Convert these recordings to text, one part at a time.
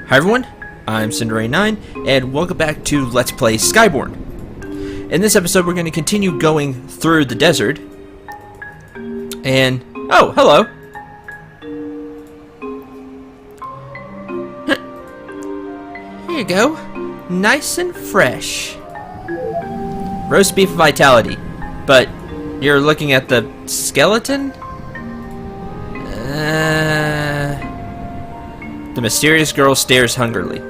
Hi everyone, I'm Cinderay9, and welcome back to Let's Play Skyborn. In this episode, we're going to continue going through the desert. And, oh, hello. Here you go. Nice and fresh. Roast beef vitality. But you're looking at the skeleton? The mysterious girl stares hungrily.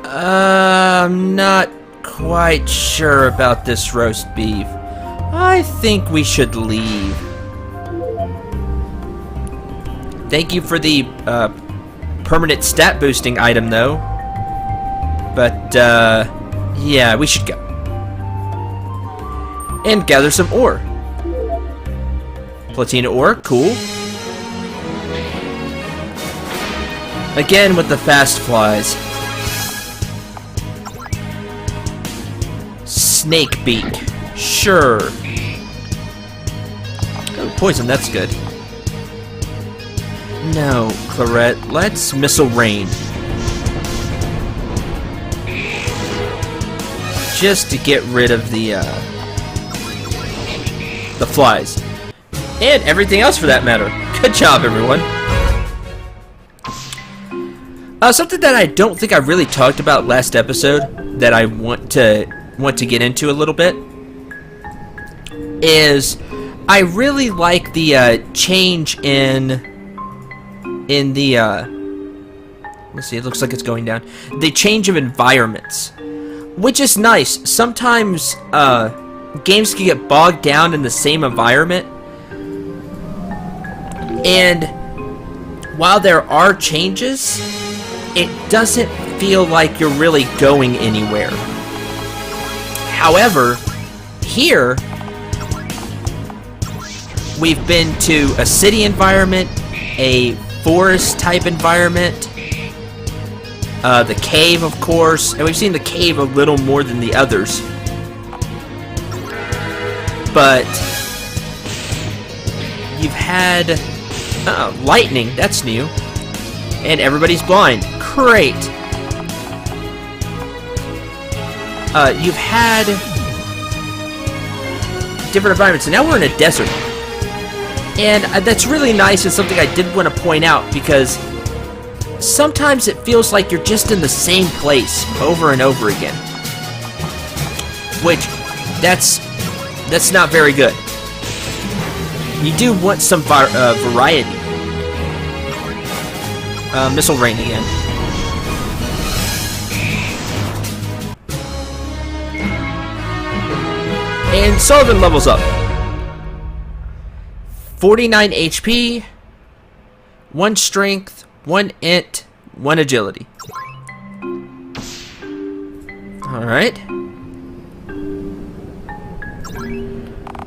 I'm not quite sure about this roast beef. I think we should leave. Thank you for the permanent stat boosting item, though. But, yeah, we should go. And gather some ore. Platina ore, cool. Again with the fast flies. Snake beak. Sure. Oh, poison, that's good. No, Claret, let's missile rain. Just to get rid of the flies. And everything else for that matter. Good job, everyone. Something that I don't think I really talked about last episode that I want to get into a little bit is I really like the change in the let's see, it looks like it's going down. The change of environments, which is nice. Sometimes games can get bogged down in the same environment, and while there are changes, it doesn't feel like you're really going anywhere. However, here, we've been to a city environment, a forest type environment, the cave, of course, and we've seen the cave a little more than the others. But you've had lightning, that's new, and everybody's blind. Great. You've had different environments, and now we're in a desert. And that's really nice, and something I did want to point out, because sometimes it feels like you're just in the same place over and over again. Which, that's not very good. You do want some variety. Missile rain again. And Sullivan levels up. 49 HP, 1 strength, 1 int, 1 agility. Alright.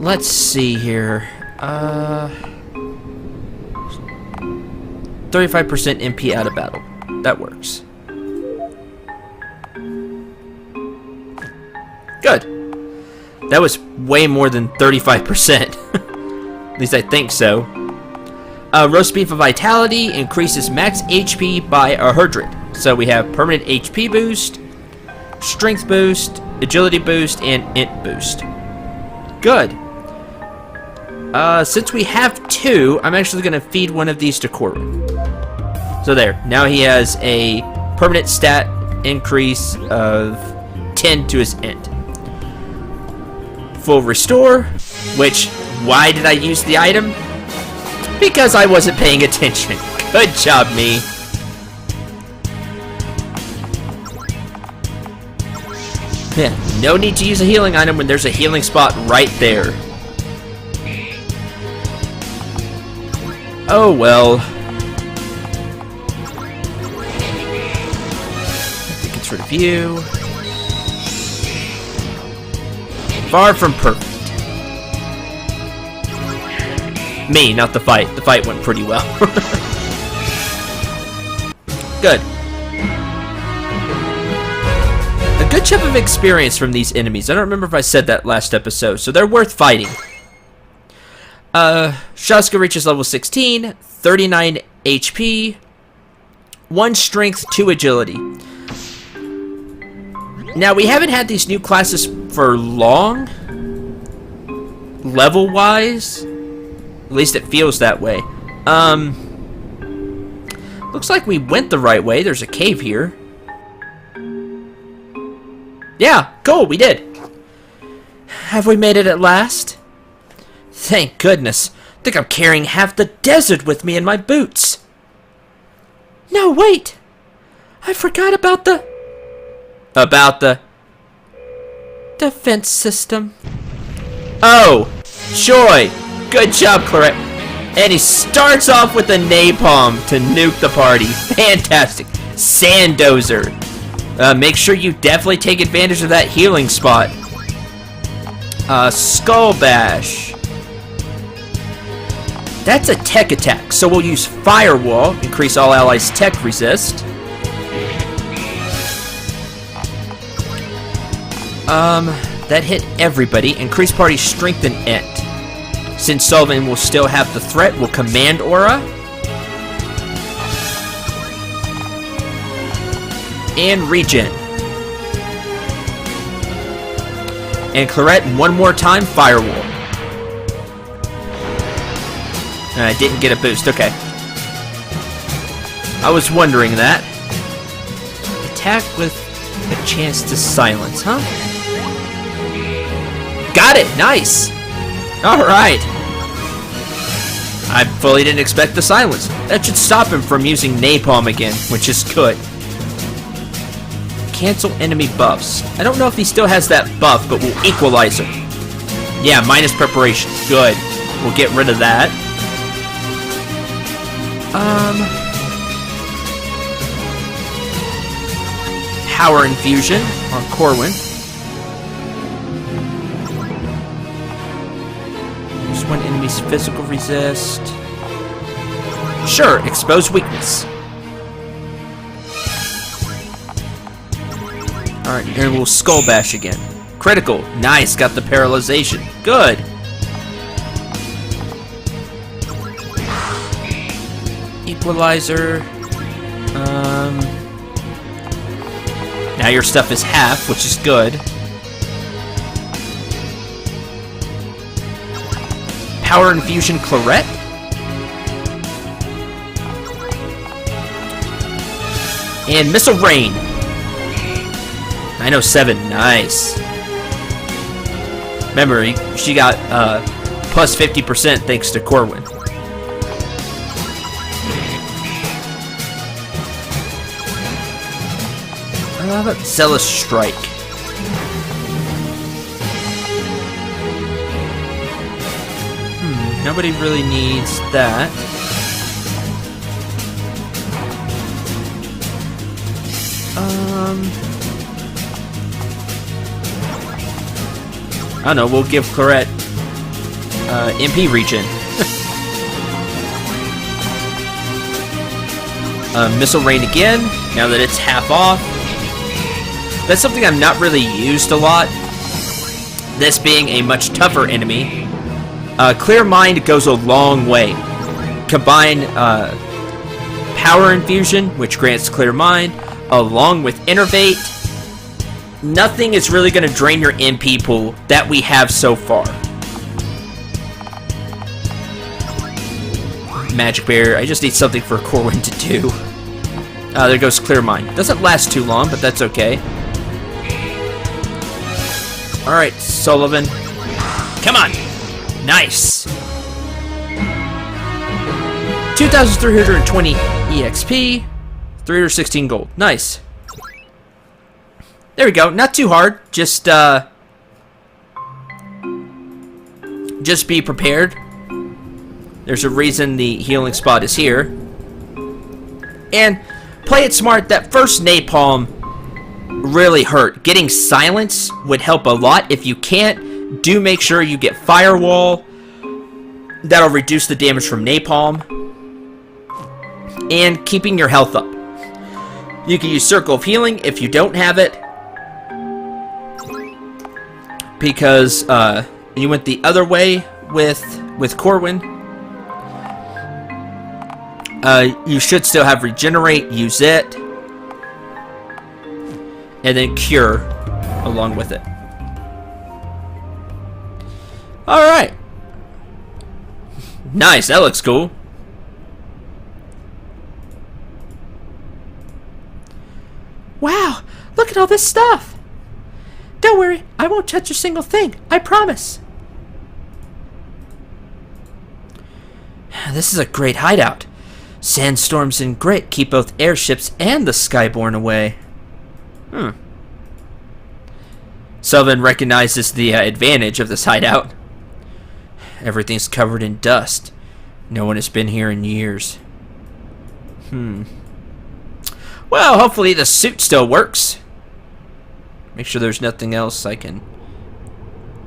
Let's see here. 35% MP out of battle. That works. Good. That was way more than 35%. At least I think so. Roast beef of vitality increases max HP by 100. So we have permanent HP boost, strength boost, agility boost, and int boost. Good. Since we have 2, I'm actually going to feed one of these to Corbin. So there. Now he has a permanent stat increase of 10 to his int. Full restore, which, why did I use the item? Because I wasn't paying attention. Good job, me. Yeah, no need to use a healing item when there's a healing spot right there. Oh well. That gets rid of you. Far from perfect. Me, not the fight. The fight went pretty well. Good. A good chunk of experience from these enemies. I don't remember if I said that last episode, so they're worth fighting. Shaska reaches level 16, 39 HP, 1 strength, 2 agility. Now, we haven't had these new classes for long, level-wise. At least it feels that way. Looks like we went the right way. There's a cave here. Yeah, cool, we did. Have we made it at last? Thank goodness. I think I'm carrying half the desert with me in my boots. No, wait. I forgot about the... defense system. Oh, Joy. Good job, Claret. And he starts off with a napalm to nuke the party. Fantastic. Sandozer. Make sure you definitely take advantage of that healing spot. Skull Bash. That's a tech attack, so we'll use Firewall, increase all allies' tech resist. That hit everybody. Increase party strength and int. Since Sullivan will still have the threat, we'll command aura. And regen. And Claret, one more time, Firewall. I didn't get a boost, okay. I was wondering that. Attack with a chance to silence, huh? Got it, nice! Alright. I fully didn't expect the silence. That should stop him from using napalm again, which is good. Cancel enemy buffs. I don't know if he still has that buff, but we'll equalize him. Yeah, minus preparation. Good. We'll get rid of that. Power infusion on Corwin. Just one enemy's physical resist. Sure, expose weakness. Alright, and we'll Skull Bash again. Critical. Nice, got the paralyzation. Good. Equalizer. Now your stuff is half, which is good. Power infusion Claret. And missile rain. 907, nice. Remember, she got plus 50% thanks to Corwin. How about Zealous Strike? Nobody really needs that. I don't know, we'll give Claret MP regen. Missile Rain again, now that it's half off. That's something I've not really used a lot. This being a much tougher enemy. Clear Mind goes a long way. Combine Power Infusion, which grants Clear Mind, along with Innervate. Nothing is really going to drain your MP pool that we have so far. Magic Barrier. I just need something for Corwin to do. There goes Clear Mind. Doesn't last too long, but that's okay. Alright, Sullivan. Come on! Nice! 2,320 EXP, 316 gold. Nice. There we go. Not too hard. Just be prepared. There's a reason the healing spot is here. And play it smart. That first napalm really hurt. Getting silence would help a lot. If you can't, do make sure you get Firewall. That'll reduce the damage from napalm. And keeping your health up. You can use Circle of Healing if you don't have it. Because you went the other way with Corwin. You should still have regenerate, use it, and then cure along with it. Alright. Nice, that looks cool. Wow, look at all this stuff. Don't worry, I won't touch a single thing, I promise. This is a great hideout. Sandstorms and grit keep both airships and the Skyborn away. Sullivan recognizes the advantage of this hideout. Everything's covered in dust. No one has been here in years. Well, hopefully the suit still works. Make sure there's nothing else I can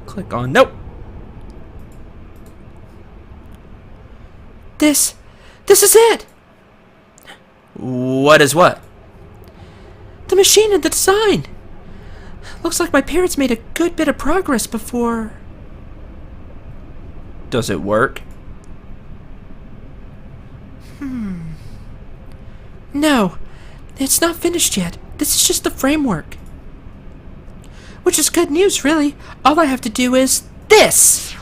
click on. Nope. This is it. What is what? The machine and the design. Looks like my parents made a good bit of progress before. Does it work? No, it's not finished yet. This is just the framework. Which is good news, really. All I have to do is this.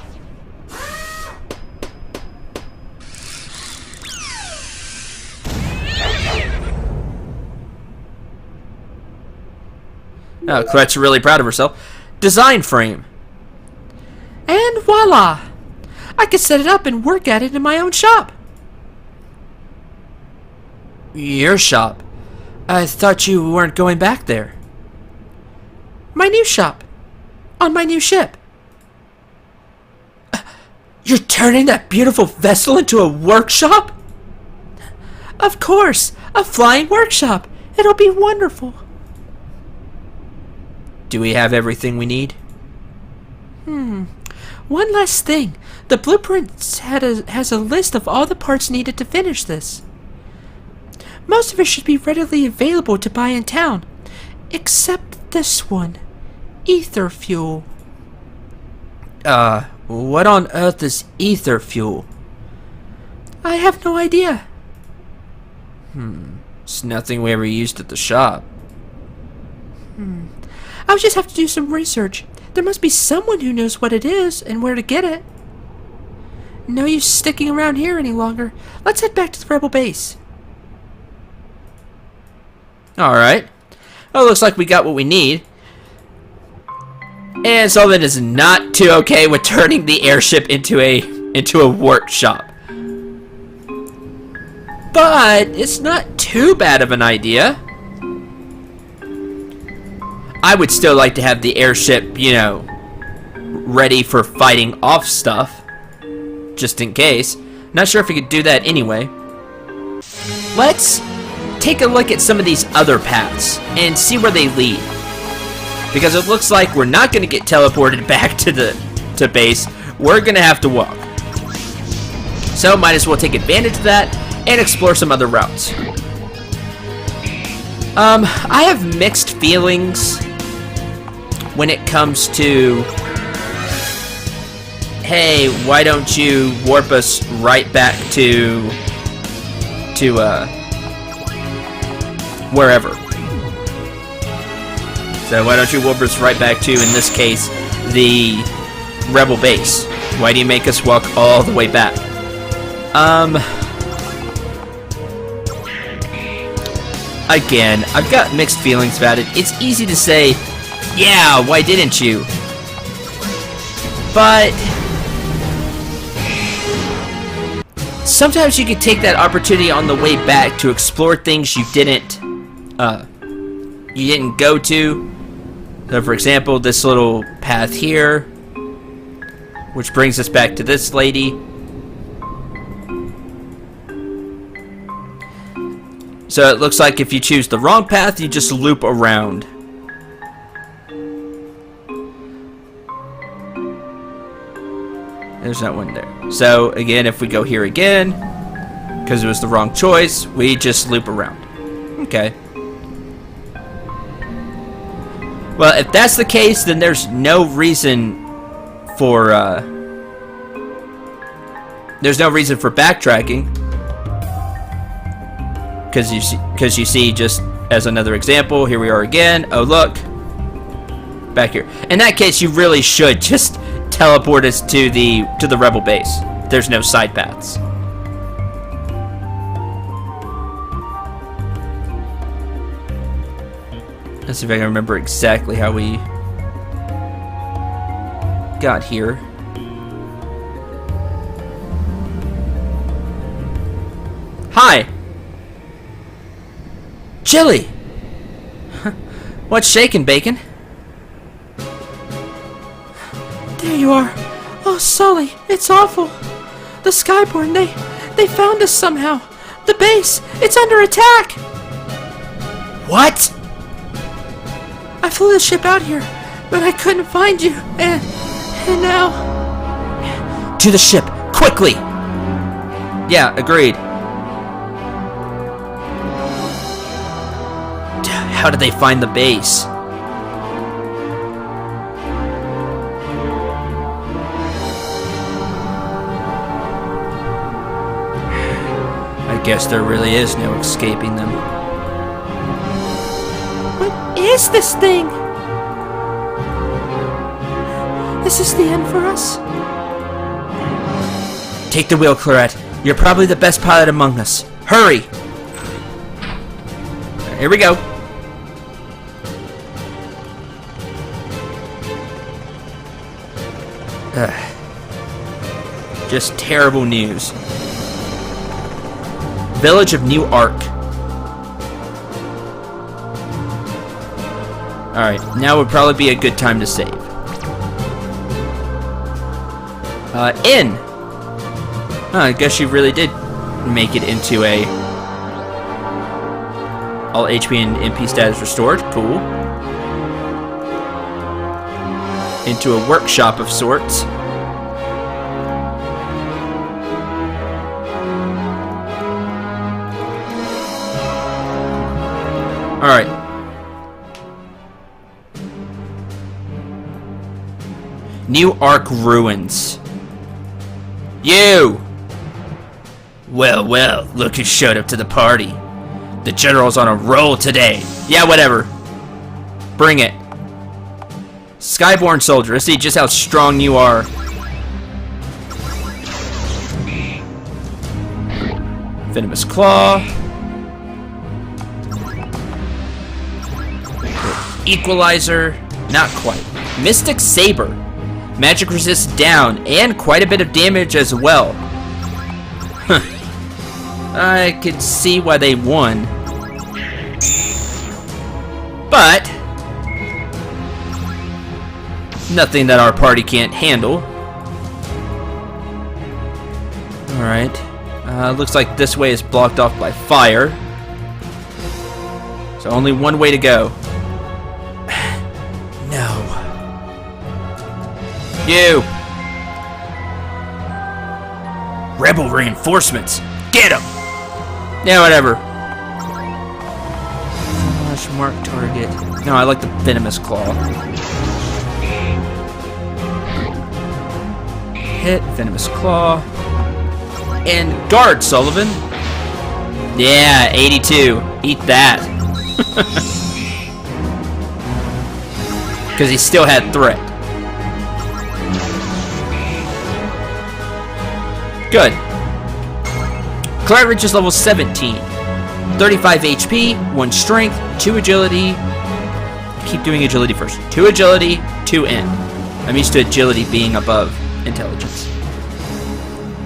Oh, Colette's really proud of herself. Design frame. And voila! I can set it up and work at it in my own shop. Your shop? I thought you weren't going back there. My new shop. On my new ship. You're turning that beautiful vessel into a workshop? Of course! A flying workshop. It'll be wonderful. Do we have everything we need? One last thing. The blueprint has a list of all the parts needed to finish this. Most of it should be readily available to buy in town. Except this one. Ether fuel. What on earth is ether fuel? I have no idea. It's nothing we ever used at the shop. I'll just have to do some research. There must be someone who knows what it is and where to get it. No use sticking around here any longer. Let's head back to the rebel base. Alright. Well, looks like we got what we need. And Sullivan is not too okay with turning the airship into a workshop. But it's not too bad of an idea. I would still like to have the airship, you know, ready for fighting off stuff. Just in case. Not sure if we could do that anyway. Let's take a look at some of these other paths and see where they lead. Because it looks like we're not going to get teleported back to base. We're going to have to walk. So might as well take advantage of that and explore some other routes. I have mixed feelings when it comes to, hey, why don't you warp us right back to wherever. So why don't you warp us right back to, in this case, the rebel base? Why do you make us walk all the way back? Again, I've got mixed feelings about it. It's easy to say, yeah, why didn't you? But sometimes you could take that opportunity on the way back to explore things you didn't go to. So for example, this little path here, which brings us back to this lady. So it looks like if you choose the wrong path, you just loop around. There's not one there. So again, if we go here again, because it was the wrong choice, we just loop around. Okay. Well, if that's the case, then there's no reason for backtracking. because you see, just as another example, here we are again. Oh look, back here. In that case, you really should just teleport us to the rebel base. There's no side paths. Let's see if I can remember exactly how we got here. Hi! Chili! What's shaking, Bacon? There you are. Oh, Sully, it's awful. The Skyborn, they found us somehow. The base, it's under attack. What? I flew the ship out here, but I couldn't find you, and now... To the ship, quickly! Yeah, agreed. How did they find the base? I guess there really is no escaping them. What is this thing? Is this the end for us? Take the wheel, Claret. You're probably the best pilot among us. Hurry! Here we go. Just terrible news. Village of New Ark. Alright, now would probably be a good time to save. Inn! I guess you really did make it into a... All HP and MP status restored. Cool. Into a workshop of sorts. Alright. New Ark Ruins. You! Well, well, look who showed up to the party. The general's on a roll today. Yeah, whatever. Bring it. Skyborn Soldiers. Let's see just how strong you are. Venomous Claw. Equalizer. Not quite. Mystic Saber. Magic resist down and quite a bit of damage as well. Huh. I could see why they won. But nothing that our party can't handle. Alright. Looks like this way is blocked off by fire. So only one way to go. No. You! Rebel reinforcements! Get them! Yeah, whatever. Mark target. No, I like the Venomous Claw. Hit, Venomous Claw. And guard, Sullivan. Yeah, 82. Eat that. Because he still had threat. Good. Claret is level 17. 35 HP, 1 strength, 2 agility. Keep doing agility first. 2 agility, 2 N. I'm used to agility being above intelligence.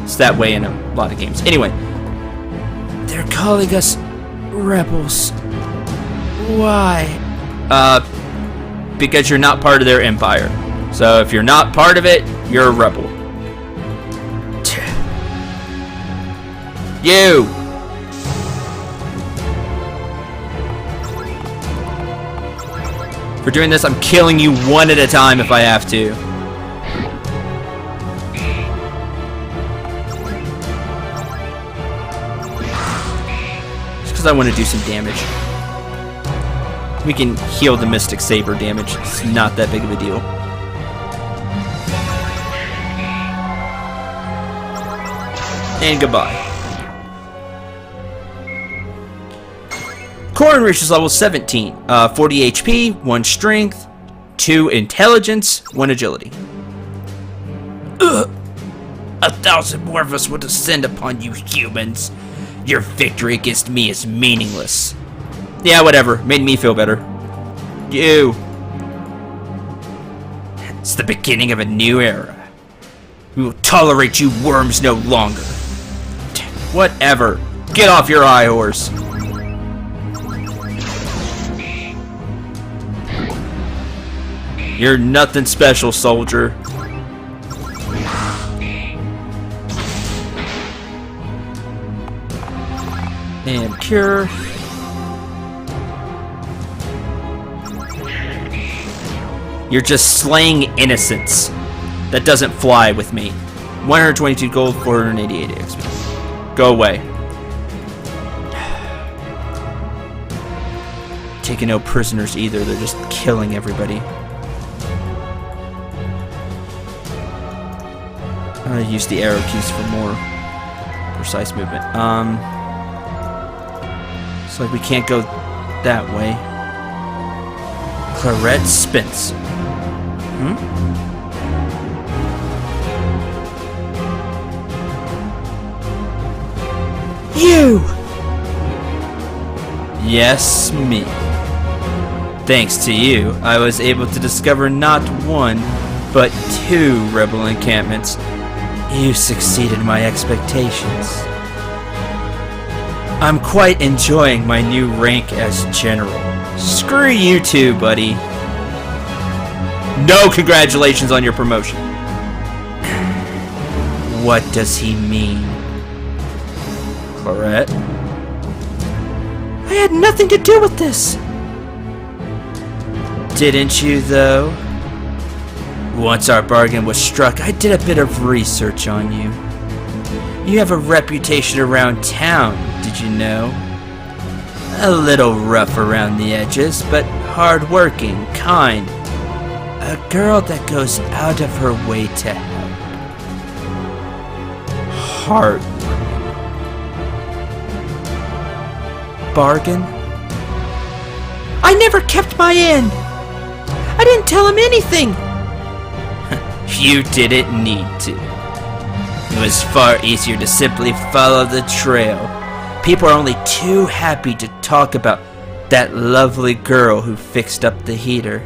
It's that way in a lot of games. Anyway. They're calling us rebels. Why? Because you're not part of their empire. So if you're not part of it, you're a rebel. You! For doing this, I'm killing you one at a time if I have to. Just because I want to do some damage. We can heal the Mystic Saber damage. It's not that big of a deal. And goodbye. Corrin reaches level 17. 40 HP, 1 strength, 2 intelligence, 1 agility. Ugh. 1,000 more of us will descend upon you humans. Your victory against me is meaningless. Yeah, whatever. Made me feel better. You. It's the beginning of a new era. We will tolerate you worms no longer. Whatever. Get off your high horse. You're nothing special, soldier. And cure. You're just slaying innocents. That doesn't fly with me. 122 gold, 488 XP. Go away. Taking no prisoners either. They're just killing everybody. I'm gonna use the arrow keys for more precise movement. It's like we can't go that way. Claret Spence. You! Yes, me. Thanks to you, I was able to discover not 1, but 2 rebel encampments. You exceeded my expectations. I'm quite enjoying my new rank as general. Screw you too, buddy. No congratulations on your promotion. What does he mean? Claret? I had nothing to do with this. Didn't you, though? Once our bargain was struck, I did a bit of research on you. You have a reputation around town, did you know? A little rough around the edges, but hard-working, kind. A girl that goes out of her way to help. Heart. Bargain? I never kept my end. I didn't tell him anything. You didn't need to. It was far easier to simply follow the trail. People are only too happy to talk about that lovely girl who fixed up the heater.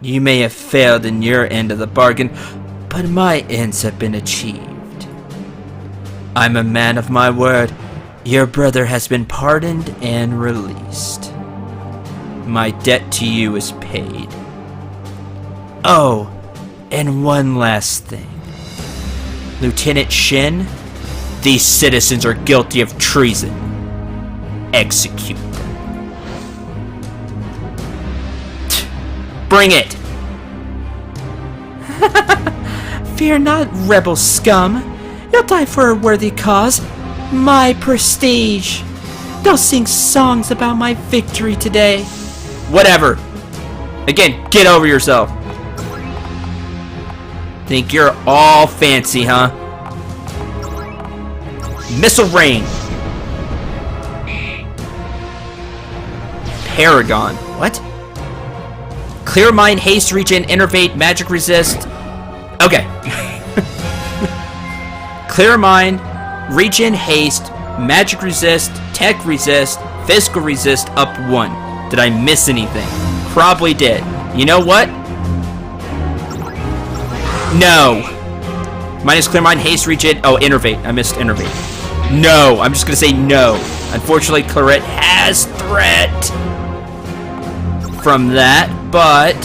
You may have failed in your end of the bargain, but my ends have been achieved. I'm a man of my word. Your brother has been pardoned and released. My debt to you is paid. Oh, and one last thing. Lieutenant Shin, these citizens are guilty of treason. Execute them. Bring it! Fear not, rebel scum. You'll die for a worthy cause. My prestige. They'll sing songs about my victory today. Whatever. Again, get over yourself. Think you're all fancy, huh? Missile rain. Paragon. What? Clear mind, haste, regen, innervate, magic resist. Okay. Clear mind, regen, haste, magic resist, tech resist, physical resist up 1. Did I miss anything? Probably did. You know what? No. Minus clear mind, haste, regen. Oh, innervate. I missed innervate. No. I'm just gonna say no. Unfortunately, Claret has threat from that, but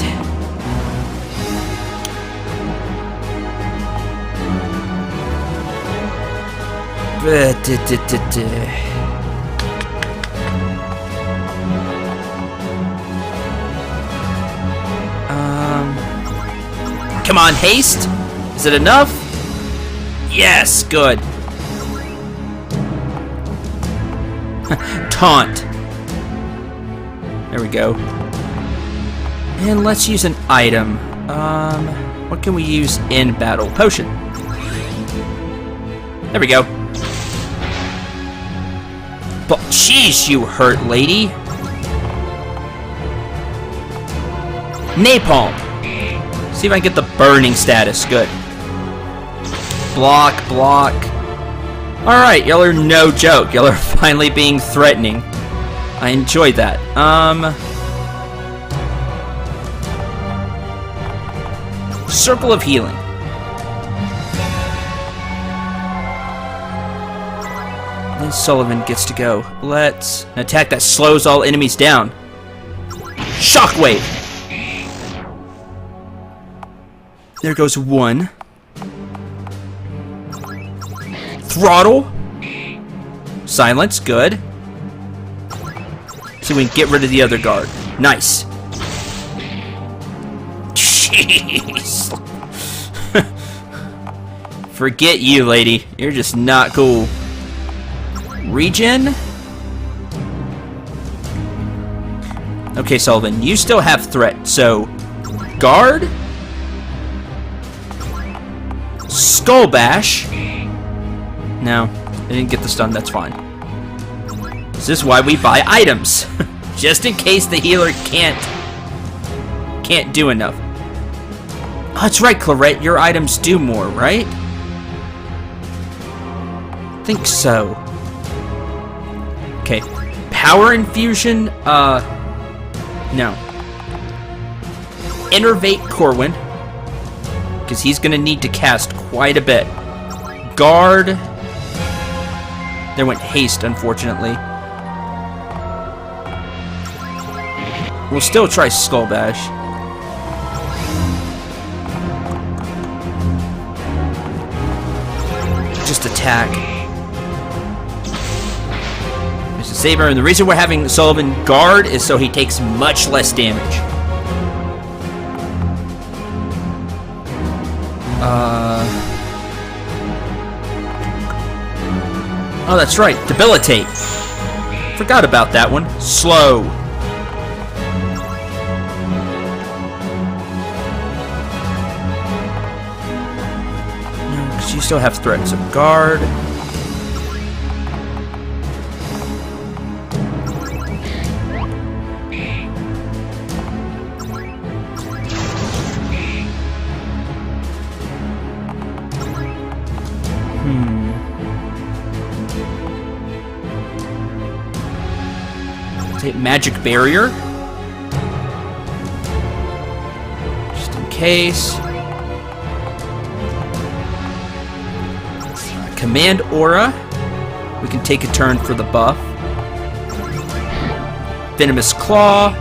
come on, haste. Is it enough? Yes, good. Taunt. There we go. And let's use an item. What can we use in battle? Potion. There we go. Jeez, you hurt, lady. Napalm. See if I can get the burning status. Good. Block, block. Alright, y'all are no joke. Y'all are finally being threatening. I enjoyed that. Circle of Healing. Then Sullivan gets to go. Let's an attack that slows all enemies down. Shockwave. There goes one. Throttle. Silence, good. So we can get rid of the other guard. Nice. Jeez. Forget you, lady. You're just not cool. Regen. Okay, Sullivan, you still have threat. So, guard. Skull Bash. No, I didn't get the stun. That's fine. This is why we buy items, just in case the healer can't do enough. Oh, that's right, Clarette. Your items do more, right? I think so. Okay, Power Infusion. No. Innervate Corwin, because he's gonna need to cast quite a bit. Guard. There went haste, unfortunately. We'll still try Skull Bash. Just attack. There's a saber, and the reason we're having Sullivan guard is so he takes much less damage. Oh, that's right. Debilitate. Forgot about that one. Slow. No, because you still have threat. So guard. Magic Barrier. Just in case. Command Aura. We can take a turn for the buff. Venomous Claw.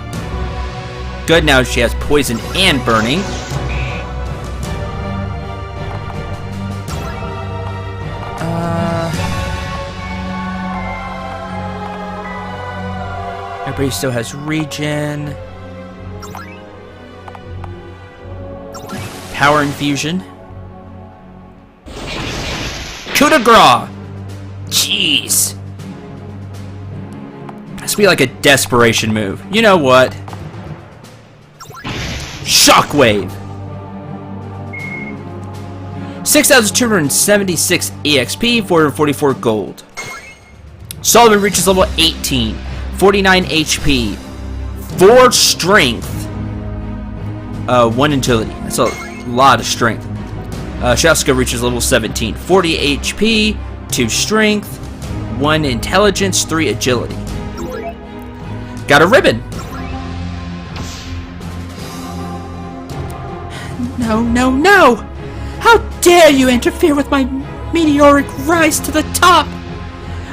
Good, now she has Poison and Burning. Everybody still has regen. Power Infusion. Coup de grace! Jeez. This would be like a desperation move. You know what? Shockwave! 6,276 EXP, 444 gold. Sullivan reaches level 18. 49 HP, 4 strength, 1 agility. That's a lot of strength. Shaska reaches level 17. 40 HP, 2 strength, 1 intelligence, 3 agility. Got a ribbon. No, no, no! How dare you interfere with my meteoric rise to the top!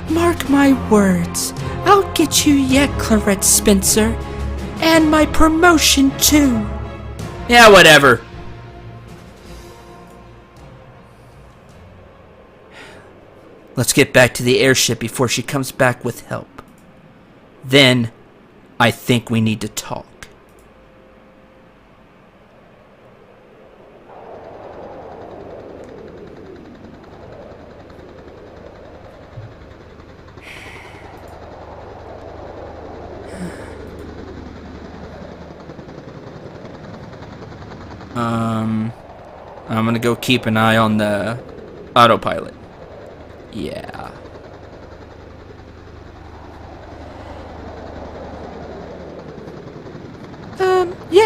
Mark my words. I'll get you yet, Clarette Spencer. And my promotion, too. Yeah, whatever. Let's get back to the airship before she comes back with help. Then, I think we need to talk. I'm gonna go keep an eye on the autopilot. Yeah.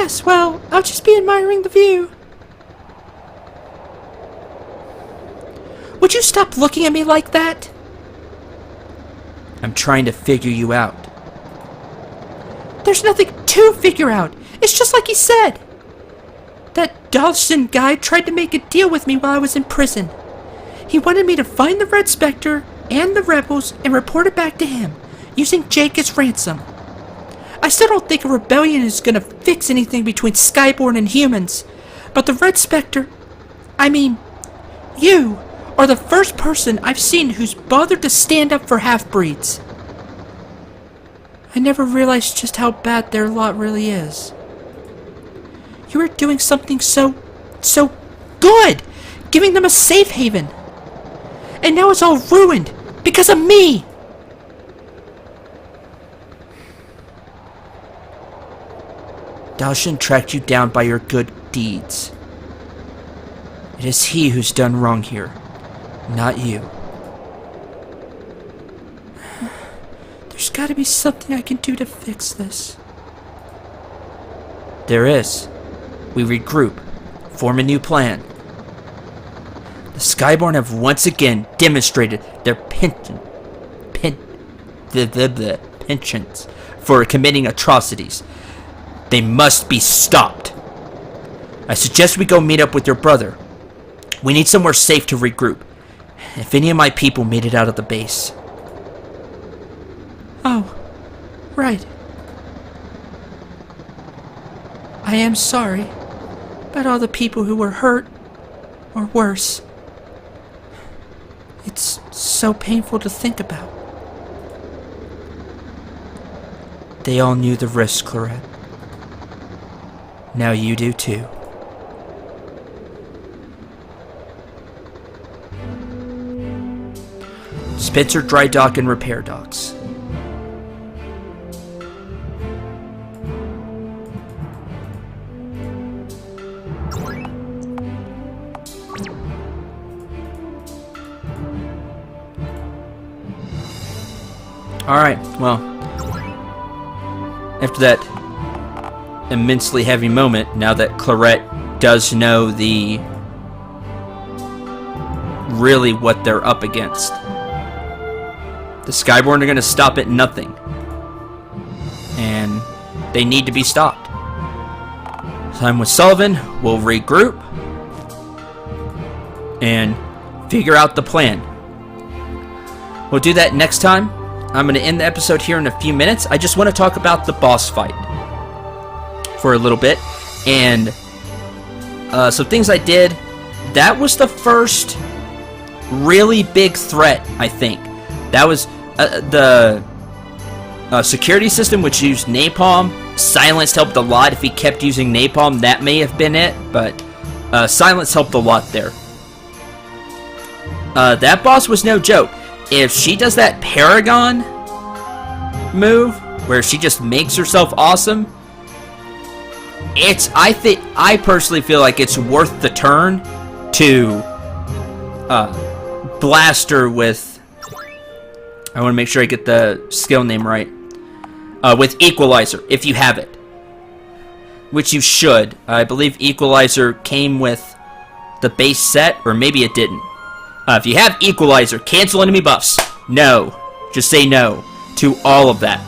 Yes, well, I'll just be admiring the view. Would you stop looking at me like that? I'm trying to figure you out. There's nothing to figure out. It's just like he said. That Dawson guy tried to make a deal with me while I was in prison. He wanted me to find the Red Spectre and the rebels and report it back to him, using Jake as ransom. I still don't think a rebellion is gonna fix anything between Skyborn and humans, but the Red Spectre, you, are the first person I've seen who's bothered to stand up for half-breeds. I never realized just how bad their lot really is. You were doing something so good, giving them a safe haven. And now it's all ruined because of me. Dalshin tracked you down by your good deeds. It is he who's done wrong here, not you. There's gotta be something I can do to fix this. There is. We regroup, form a new plan. The Skyborn have once again demonstrated their penchant for committing atrocities. They must be stopped. I suggest we go meet up with your brother. We need somewhere safe to regroup. If any of my people made it out of the base. Oh, right. I am sorry about all the people who were hurt, or worse. It's so painful to think about. They all knew the risk, Clarette. Now you do too. Spitzer Dry Dock and Repair Docks. Alright, well, after that immensely heavy moment, now that Clarette does know really what they're up against, the Skyborn are going to stop at nothing. And they need to be stopped. So I'm with Sullivan. We'll regroup and figure out the plan. We'll do that next time. I'm going to end the episode here in a few minutes. I just want to talk about the boss fight for a little bit. And some things I did. That was the first really big threat, I think. That was the security system, which used napalm. Silence helped a lot. If he kept using napalm, that may have been it. But silence helped a lot there. That boss was no joke. If she does that Paragon move, where she just makes herself awesome, I personally feel like it's worth the turn to blast her with, I want to make sure I get the skill name right, with Equalizer, if you have it. Which you should. I believe Equalizer came with the base set, or maybe it didn't. If you have Equalizer, cancel enemy buffs. No. Just say no to all of that.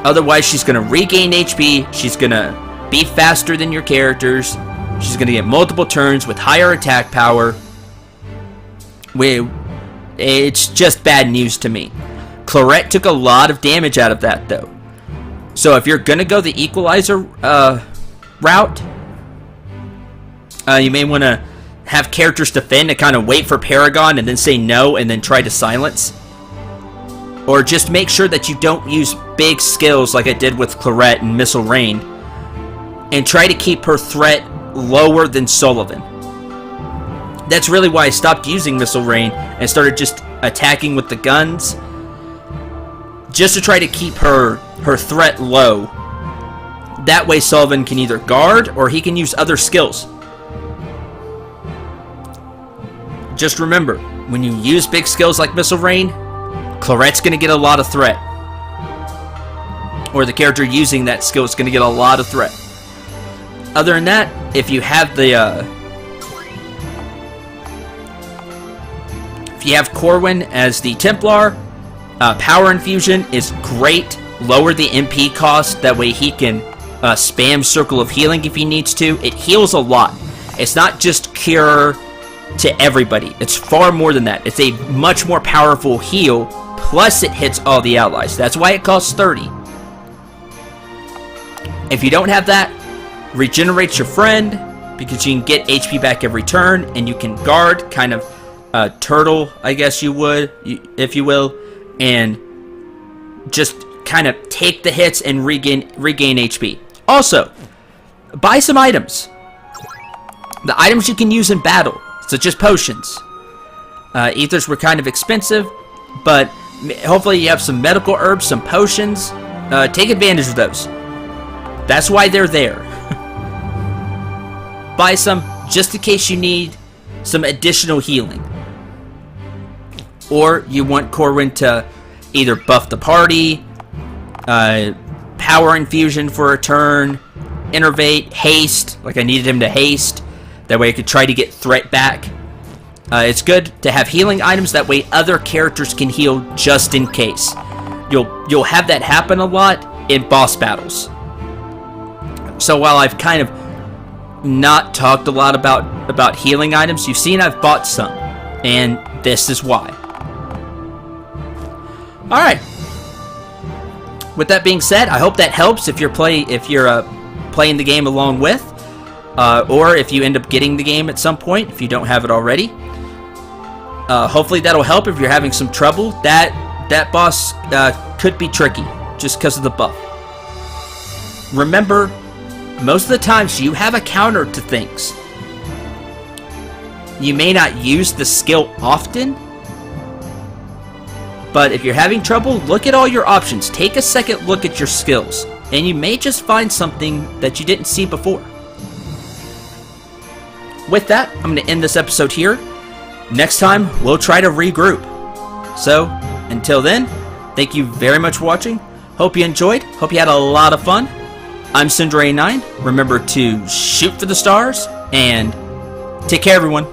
Otherwise, she's going to regain HP. She's going to be faster than your characters. She's going to get multiple turns with higher attack power. It's just bad news to me. Clarette took a lot of damage out of that, though. So if you're going to go the Equalizer route, you may want to have characters defend and kind of wait for Paragon and then say no and then try to silence. Or just make sure that you don't use big skills like I did with Clarette and Missile Rain. And try to keep her threat lower than Sullivan. That's really why I stopped using Missile Rain and started just attacking with the guns. Just to try to keep her threat low. That way Sullivan can either guard or he can use other skills. Just remember, when you use big skills like Missile Rain, Clarette's going to get a lot of threat. Or the character using that skill is going to get a lot of threat. Other than that, if you have the if you have Corwin as the Templar, Power Infusion is great. Lower the MP cost, that way he can spam Circle of Healing if he needs to. It heals a lot. It's not just cure to everybody. It's far more than that. It's a much more powerful heal, plus it hits all the allies. That's why it costs 30. If you don't have that, regenerates your friend, because you can get HP back every turn, and you can guard, kind of turtle, I guess you would, if you will, and just kind of take the hits and regain HP. Also, buy some items. The items you can use in battle, such as potions. Ethers were kind of expensive, but hopefully you have some medical herbs, some potions. Take advantage of those. That's why they're there. Buy some just in case you need some additional healing. Or you want Corwin to either buff the party, Power Infusion for a turn, Innervate, Haste, like I needed him to haste. That way I could try to get threat back. It's good to have healing items, that way other characters can heal just in case. You'll have that happen a lot in boss battles. So while I've kind of not talked a lot about healing items, you've seen I've bought some, and this is why. Alright. With that being said, I hope that helps if you're playing the game along with, or if you end up getting the game at some point, if you don't have it already. Hopefully that'll help if you're having some trouble. That boss could be tricky, just because of the buff. Remember, most of the times you have a counter to things. You may not use the skill often, but if you're having trouble, look at all your options. Take a second look at your skills, and you may just find something that you didn't see before. With that, I'm going to end this episode here. Next time, we'll try to regroup. So, until then, thank you very much for watching. Hope you enjoyed. Hope you had a lot of fun. I'm Syndra9. Remember to shoot for the stars, and take care, everyone.